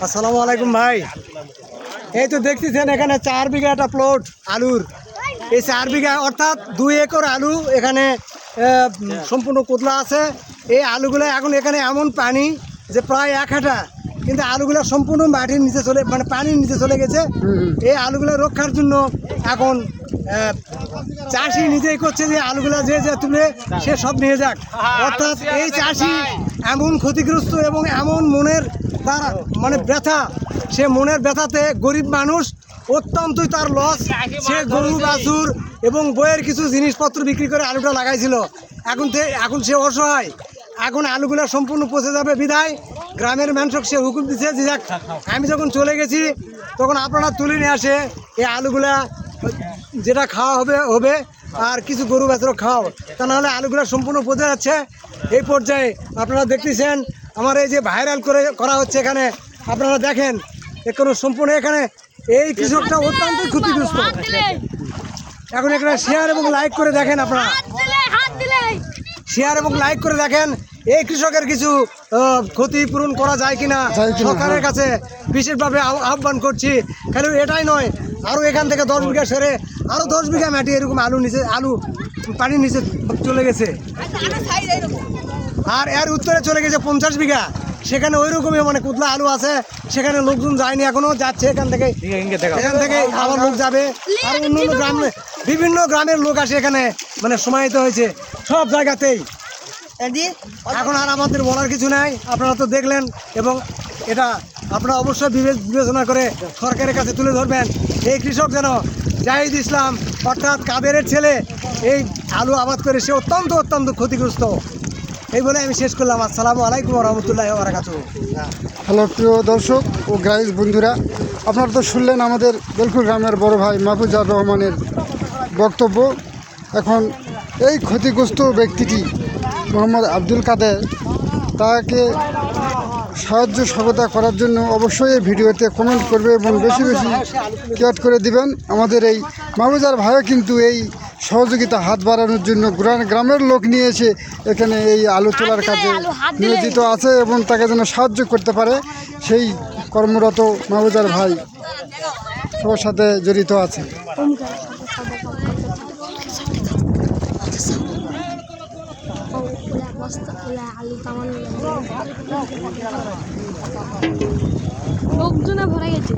আসসালামু আলাইকুম ভাই। এই তো দেখতেছেন এখানে 4 বিঘা একটা প্লট আলুর। এই 4 বিঘা অর্থাৎ 2 একর আলু এখানে সম্পূর্ণ কোতলা আছে। এই আলুগুলো এখন এখানে এমন পানি যে প্রায় 1 হাঁটা, কিন্তু আলুগুলো সম্পূর্ণ মাটির নিচে মানে পানির নিচে চলে গেছে। এই আলুগুলো রক্ষার জন্য এখন চাষি নিজেই করছে যে আলুগুলো যে তুলে সে সব নিয়ে যাক। অর্থাৎ এই চাষি এমন ক্ষতিগ্রস্ত এবং এমন মনের তার মানে ব্যথা, সে মনের ব্যথাতে গরিব মানুষ অত্যন্তই তার লস। সে গরু বাছুর এবং বইয়ের কিছু জিনিসপত্র বিক্রি করে আলুটা লাগাইছিল। এখন সে অসহায়। এখন আলুগুলো সম্পূর্ণ পচে যাবে বিধায় গ্রামের মানুষক সে হুকুম দিচ্ছে যে যাক, আমি যখন চলে গেছি তখন আপনারা তুলে নিয়ে আসে এই আলুগুলা, যেটা খাওয়া হবে আর কিছু গরু বাছুরও খাওয়াও, তা নাহলে আলুগুলো সম্পূর্ণ পচে যাচ্ছে। এই পর্যায়ে আপনারা দেখতেছেন আমার এই যে ভাইরাল করা হচ্ছে এখানে, আপনারা দেখেন কোনো সম্পূর্ণ এখানে এই কৃষকটা অত্যন্ত ক্ষতিগ্রস্ত। এখন এখানে শেয়ার এবং লাইক করে দেখেন, আপনারা শেয়ার এবং লাইক করে দেখেন এই কৃষকের কিছু ক্ষতিপূরণ করা যায় কিনা সরকারের কাছে বিশেষভাবে আহ্বান করছি। কারণ এটাই নয়, আরও এখান থেকে 10 বিঘা সেরে আরও 10 বিঘা মাটি এরকম আলু পানির নিচে চলে গেছে। আর এর উত্তরে চলে গেছে 50 বিঘা, সেখানে ওই রকমই মানে কুতলা আলু আছে, সেখানে লোকজন যায়নি, এখনো যাচ্ছে এখান থেকে আবার লোক যাবে। আর অন্য গ্রামে বিভিন্ন গ্রামের লোক আসে এখানে, মানে সমাহিত হয়েছে সব জায়গাতেই। এখন আর আমাদের বলার কিছু নাই, আপনারা তো দেখলেন এবং এটা আপনারা অবশ্যই বিবেচনা করে সরকারের কাছে তুলে ধরবেন। এই কৃষক যেন জাহিদ ইসলাম অর্থাৎ কাদেরের ছেলে এই আলু আবাদ করে সে অত্যন্ত ক্ষতিগ্রস্ত। এই বলে আমি শেষ করলাম। আসসালামু আলাইকুম রহমতুল্লাহ বারাকাতুহু। হ্যালো প্রিয় দর্শক ও গ্রাহক বন্ধুরা, আপনারা তো শুনলেন আমাদের বেলকুল গ্রামের বড় ভাই মাহফুজার রহমানের বক্তব্য। এখন এই ক্ষতিগ্রস্ত ব্যক্তিটি মোহাম্মদ আব্দুল কাদের, তাকে সাহায্য সহায়তা করার জন্য অবশ্যই এই ভিডিওতে কমেন্ট করবে এবং বেশি শেয়ার করে দিবেন। আমাদের এই মাহফুজার ভাইও কিন্তু এই সহযোগিতা হাত বাড়ানোর জন্য গ্রামের লোক নিয়ে এসে এখানে এই আলু তোলার কাজে নিয়োজিত আছে এবং তাকে যেন সাহায্য করতে পারে সেই কর্মরত মাহফুজার ভাই সবার সাথে জড়িত আছে। লোকজনে ভরে গেছে।